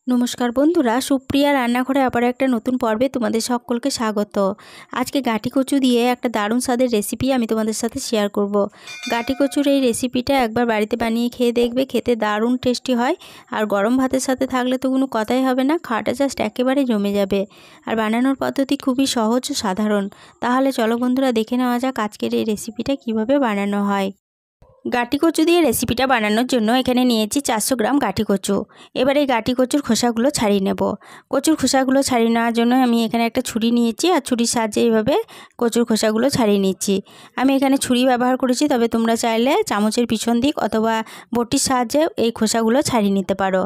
নমস্কার বন্ধুরা, সুপ্রিয়া রান্নাঘরে আবার একটা নতুন পর্বে তোমাদের সকলকে স্বাগত। আজকে গাঁটি কচু দিয়ে একটা দারুণ স্বাদের রেসিপি আমি তোমাদের সাথে শেয়ার করব। গাঁটি কচুর এই রেসিপিটা একবার বাড়িতে বানিয়ে খেয়ে দেখবে, খেতে দারুণ টেস্টি হয়। আর গরম ভাতের সাথে থাকলে তো কোনো কথাই হবে না, খাওয়াটা জাস্ট একেবারে জমে যাবে। আর বানানোর পদ্ধতি খুবই সহজ ও সাধারণ। তাহলে চলো বন্ধুরা, দেখে নেওয়া যাক আজকের এই রেসিপিটা কিভাবে বানানো হয়। গাঁটি কচু দিয়ে রেসিপিটা বানানোর জন্য এখানে নিয়েছি 400 গ্রাম গাঁটি কচু। এবার এই গাঁটি কচুর খোসাগুলো ছাড়িয়ে নেব। কচুর খোসাগুলো ছাড়িয়ে নেওয়ার জন্য আমি এখানে একটা ছুরি নিয়েছি, আর ছুরির সাহায্যে এইভাবে কচুর খোসাগুলো ছাড়িয়ে নিচ্ছি। আমি এখানে ছুরি ব্যবহার করেছি, তবে তোমরা চাইলে চামচের পিছন দিক অথবা বটির সাহায্যে এই খোসাগুলো ছাড়িয়ে নিতে পারো।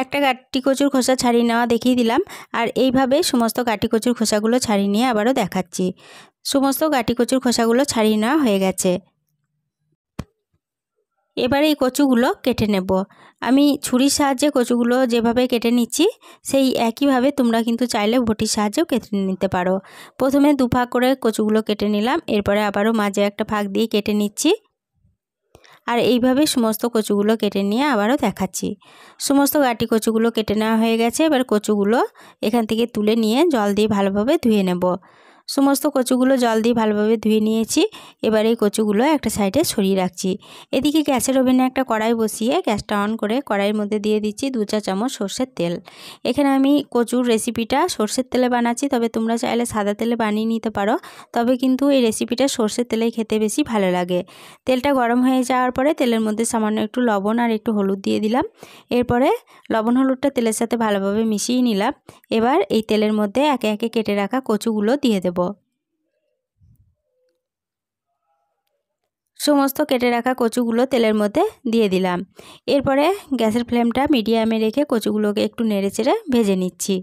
একটা গাঁটি কচুর খোসা ছাড়িয়ে নেওয়া দেখিয়ে দিলাম, আর এইভাবে সমস্ত গাঁটি কচুর খোসাগুলো ছাড়িয়ে নিয়ে আবারও দেখাচ্ছি। সমস্ত গাঁটি কচুর খোসাগুলো ছাড়িয়ে নেওয়া হয়ে গেছে। এবারে এই কচুগুলো কেটে নেব। আমি ছুরির সাহায্যে কচুগুলো যেভাবে কেটে নিচ্ছি, সেই একইভাবে তোমরা কিন্তু চাইলে বটির সাহায্যেও কেটে নিতে পারো। প্রথমে দুভাগ করে কচুগুলো কেটে নিলাম, এরপরে আবারও মাঝে একটা ভাগ দিয়ে কেটে নিচ্ছি। আর এইভাবে সমস্ত কচুগুলো কেটে নিয়ে আবারও দেখাচ্ছি। সমস্ত গাঁটি কচুগুলো কেটে নেওয়া হয়ে গেছে। এবার কচুগুলো এখান থেকে তুলে নিয়ে জল দিয়ে ভালোভাবে ধুয়ে নেব। সমস্ত কচুগুলো জল দিয়ে ভালোভাবে ধুয়ে নিয়েছি। এবার এই কচুগুলো একটা সাইডে সরিয়ে রাখছি। এদিকে গ্যাসের ওভেনে একটা কড়াই বসিয়ে গ্যাসটা অন করে কড়াইয়ের মধ্যে দিয়ে দিচ্ছি 2 চা চামচ সর্ষের তেল। এখানে আমি কচুর রেসিপিটা সর্ষের তেলে বানাচ্ছি, তবে তোমরা চাইলে সাদা তেলে বানিয়ে নিতে পারো। তবে কিন্তু এই রেসিপিটা সর্ষের তেলে খেতে বেশি ভালো লাগে। তেলটা গরম হয়ে যাওয়ার পরে তেলের মধ্যে সামান্য একটু লবণ আর একটু হলুদ দিয়ে দিলাম। এরপরে লবণ হলুদটা তেলের সাথে ভালোভাবে মিশিয়ে নিলাম। এবার এই তেলের মধ্যে একে একে কেটে রাখা কচুগুলো দিয়ে দেব। সমস্ত কেটে রাখা কচুগুলো তেলের মধ্যে দিয়ে দিলাম। এরপরে গ্যাসের ফ্লেমটা মিডিয়ামে রেখে কচুগুলোকে একটু নেড়েচেড়ে ভেজে নিচ্ছি।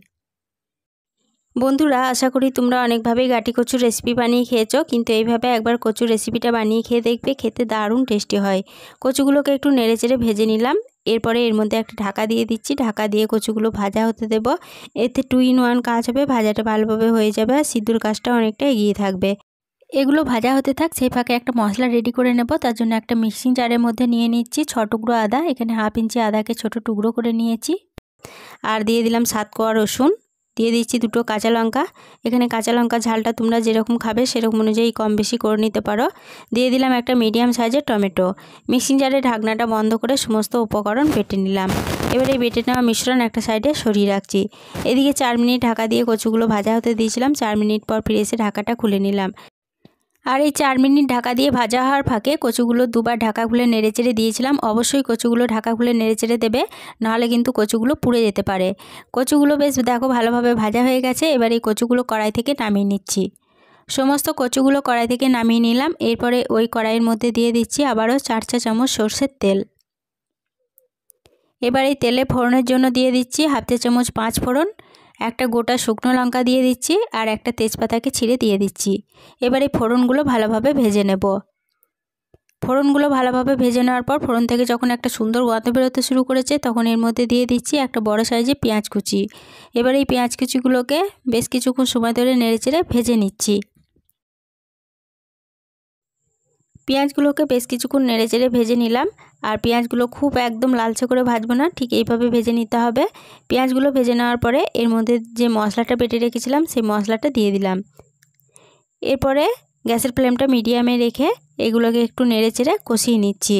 বন্ধুরা, আশা করি তোমরা অনেকভাবেই গাঁটি কচুর রেসিপি বানিয়ে খেয়েছো, কিন্তু এইভাবে একবার কচুর রেসিপিটা বানিয়ে খেয়ে দেখবে, খেতে দারুণ টেস্টি হয়। কচুগুলোকে একটু নেড়েচেড়ে ভেজে নিলাম। এরপরে এর মধ্যে একটা ঢাকা দিয়ে দিচ্ছি। ঢাকা দিয়ে কচুগুলো ভাজা হতে দেব। এতে 2 in 1 কাজ হবে, ভাজাটা ভালোভাবে হয়ে যাবে আর সিদ্ধর কাজটা অনেকটা এগিয়ে থাকবে। এগুলো ভাজা হতে থাক, সেই ফাঁকে একটা মশলা রেডি করে নেব। তার জন্য একটা মিক্সিং জারের মধ্যে নিয়ে নিচ্ছি 6 টুকরো আদা। এখানে 1/2 ইঞ্চি আদাকে ছোট টুকরো করে নিয়েছি। আর দিয়ে দিলাম 7 কোয়া রসুন। দিয়ে দিচ্ছি 2টো কাঁচা লঙ্কা। এখানে কাঁচা লঙ্কা ঝালটা তোমরা যেরকম খাবে সেরকম অনুযায়ী কম বেশি করে নিতে পারো। দিয়ে দিলাম একটা মিডিয়াম সাইজের টমেটো। মিক্সিং জারের ঢাকনাটা বন্ধ করে সমস্ত উপকরণ বেটে নিলাম। এবারে এই বেটে নেওয়া মিশ্রণ একটা সাইডে সরিয়ে রাখছি। এদিকে 4 মিনিট ঢাকা দিয়ে কচুগুলো ভাজা হতে দিয়েছিলাম। 4 মিনিট পর ফিরে এসে ঢাকাটা খুলে নিলাম। আর এই 4 মিনিট ঢাকা দিয়ে ভাজা হওয়ার ফাঁকে কচুগুলো দুবার ঢাকা খুলে নেড়েচেড়ে দিয়েছিলাম। অবশ্যই কচুগুলো ঢাকা খুলে নেড়েচেড়ে দেবে, নাহলে কিন্তু কচুগুলো পুড়ে যেতে পারে। কচুগুলো বেশ দেখো ভালোভাবে ভাজা হয়ে গেছে। এবার এই কচুগুলো কড়াই থেকে নামিয়ে নিচ্ছি। সমস্ত কচুগুলো কড়াই থেকে নামিয়ে নিলাম। এরপরে ওই কড়াইয়ের মধ্যে দিয়ে দিচ্ছি আবারও 4 চা চামচ সর্ষের তেল। এবার এই তেলে ফোড়নের জন্য দিয়ে দিচ্ছি 1/2 চা চামচ 5 ফোড়ন, একটা গোটা শুকনো লঙ্কা দিয়ে দিচ্ছি, আর একটা তেজপাতাকে ছিঁড়ে দিয়ে দিচ্ছি। এবার এই ফোড়নগুলো ভালোভাবে ভেজে নেব। ফোড়নগুলো ভালোভাবে ভেজে নেওয়ার পর ফোড়ন থেকে যখন একটা সুন্দর গন্ধ বেরোতে শুরু করেছে, তখন এর মধ্যে দিয়ে দিচ্ছি একটা বড় সাইজের পেঁয়াজ কুচি। এবার এই পেঁয়াজ কুচিগুলোকে বেশ কিছুক্ষণ সময় ধরে নেড়েচেড়ে ভেজে নিচ্ছি। পেঁয়াজগুলোকে বেশ কিছুক্ষণ নেড়েচেড়ে ভেজে নিলাম। আর পেঁয়াজগুলো খুব একদম লালচে করে ভাজবো না, ঠিক এইভাবে ভেজে নিতে হবে। পেঁয়াজগুলো ভেজে নেওয়ার পরে এর মধ্যে যে মশলাটা বেটে রেখেছিলাম সেই মশলাটা দিয়ে দিলাম। এরপরে গ্যাসের ফ্লেমটা মিডিয়ামে রেখে এগুলোকে একটু নেড়েচেড়ে কষিয়ে নিচ্ছি।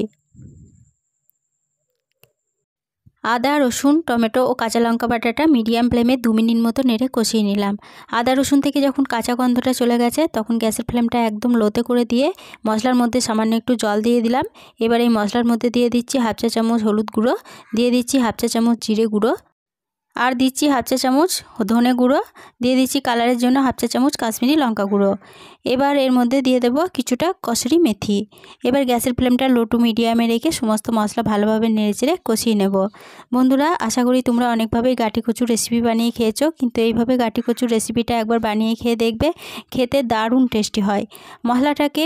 আদা, রসুন, টমেটো ও কাঁচা লঙ্কা বাটাটা মিডিয়াম ফ্লেমে 2 মিনিট মতো নেড়ে কষিয়ে নিলাম। আদা রসুন থেকে যখন কাঁচা গন্ধটা চলে গেছে, তখন গ্যাসের ফ্লেমটা একদম লোতে করে দিয়ে মশলার মধ্যে সামান্য একটু জল দিয়ে দিলাম। এবার এই মশলার মধ্যে দিয়ে দিচ্ছি 1/2 চা চামচ হলুদ গুঁড়ো, দিয়ে দিচ্ছি 1/2 চা চামচ জিরে গুঁড়ো, আর দিচ্ছি 1/2 চা চামচ ধনে গুঁড়ো, দিয়ে দিচ্ছি কালারের জন্য 1/2 চা চামচ কাশ্মীরি লঙ্কা গুঁড়ো। এবার এর মধ্যে দিয়ে দেব কিছুটা কসুরি মেথি। এবার গ্যাসের ফ্লেমটা লো টু মিডিয়ামে রেখে সমস্ত মশলা ভালোভাবে নেড়েচেড়ে কষিয়ে নেব। বন্ধুরা, আশা করি তোমরা অনেকভাবেই গাঁটি কচুর রেসিপি বানিয়ে খেয়েছো, কিন্তু এইভাবে গাঁটি কচুর রেসিপিটা একবার বানিয়ে খেয়ে দেখবে, খেতে দারুণ টেস্টি হয়। মশলাটাকে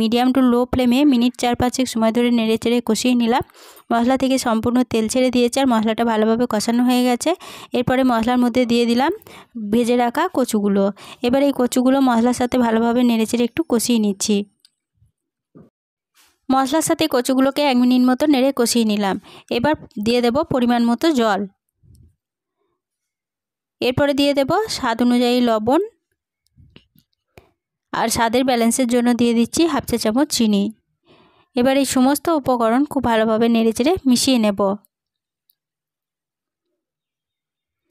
মিডিয়াম টু লো ফ্লেমে মিনিট 4-5 সময় ধরে নেড়েচেড়ে কষিয়ে নিলাম। মশলা থেকে সম্পূর্ণ তেল ছেড়ে দিয়েছে আর মশলাটা ভালোভাবে কষানো হয়ে গেছে। এরপরে মশলার মধ্যে দিয়ে দিলাম ভেজে রাখা কচুগুলো। এবার এই কচুগুলো মশলার সাথে ভালোভাবে নেড়েচেড়ে একটু কষিয়ে নিচ্ছি। মশলার সাথে কচুগুলোকে 1 মিনিট মতো নেড়ে কষিয়ে নিলাম। এবার দিয়ে দেব পরিমাণ মতো জল। এরপরে দিয়ে দেব স্বাদ অনুযায়ী লবণ, আর স্বাদের ব্যালেন্সের জন্য দিয়ে দিচ্ছি 1/2 চা চামচ চিনি। এবার এই সমস্ত উপকরণ খুব ভালোভাবে নেড়েচেড়ে মিশিয়ে নেব।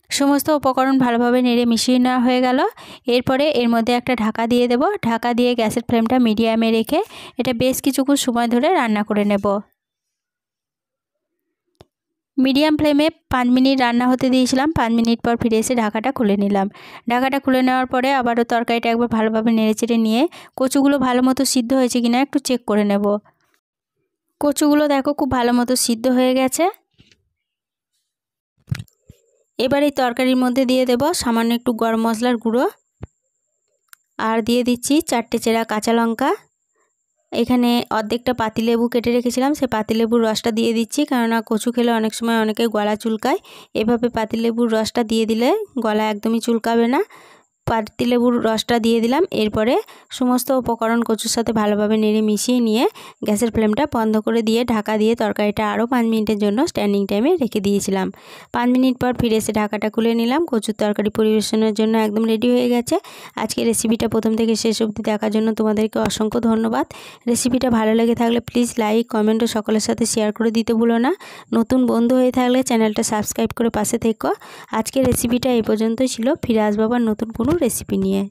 সমস্ত উপকরণ ভালোভাবে নেড়ে মিশিয়ে নেওয়া হয়ে গেল। এরপরে এর মধ্যে একটা ঢাকা দিয়ে দেব। ঢাকা দিয়ে গ্যাসের ফ্লেমটা মিডিয়ামে রেখে এটা বেশ কিছুক্ষণ সময় ধরে রান্না করে নেব। মিডিয়াম ফ্লেমে 5 মিনিট রান্না হতে দিয়েছিলাম। 5 মিনিট পর ফিরে এসে ঢাকাটা খুলে নিলাম। ঢাকাটা খুলে নেওয়ার পরে আবারও তরকারিটা একবার ভালোভাবে নেড়েচেড়ে নিয়ে কচুগুলো ভালো মতো সিদ্ধ হয়েছে কিনা একটু চেক করে নেব। কচুগুলো দেখো খুব ভালো মতো সিদ্ধ হয়ে গেছে। এবার এই তরকারির মধ্যে দিয়ে দেব সামান্য একটু গরম মশলার গুঁড়ো, আর দিয়ে দিচ্ছি 4টে চেরা কাঁচা লঙ্কা। এখানে অর্ধেকটা পাতিলেবু কেটে রেখেছিলাম, সেই পাতিলেবুর রসটা দিয়ে দিচ্ছি, কেননা কচু খেলে অনেক সময় অনেকে গলা চুলকায়। এভাবে পাতিলেবুর রসটা দিয়ে দিলে গলা একদমই চুলকাবে না। পাতিলেবুর রসটা দিয়ে দিলাম। এরপরে সমস্ত উপকরণ কচুর সাথে ভালোভাবে নেড়ে মিশিয়ে নিয়ে গ্যাসের ফ্লেমটা বন্ধ করে দিয়ে ঢাকা দিয়ে তরকারিটা আরও 5 মিনিটের জন্য স্ট্যান্ডিং টাইমে রেখে দিয়েছিলাম। 5 মিনিট পর ফিরে এসে ঢাকাটা খুলে নিলাম। কচুর তরকারি পরিবেশনের জন্য একদম রেডি হয়ে গেছে। আজকে রেসিপিটা প্রথম থেকে শেষ অবধি দেখার জন্য তোমাদেরকে অসংখ্য ধন্যবাদ। রেসিপিটা ভালো লেগে থাকলে প্লিজ লাইক, কমেন্ট ও সকলের সাথে শেয়ার করে দিতে ভুলো না। নতুন বন্ধু হয়ে থাকলে চ্যানেলটা সাবস্ক্রাইব করে পাশে থেকো। আজকের রেসিপিটা এই পর্যন্তই ছিল। ফিরে আসবো আবার নতুন কোনো রেসিপি নিয়ে।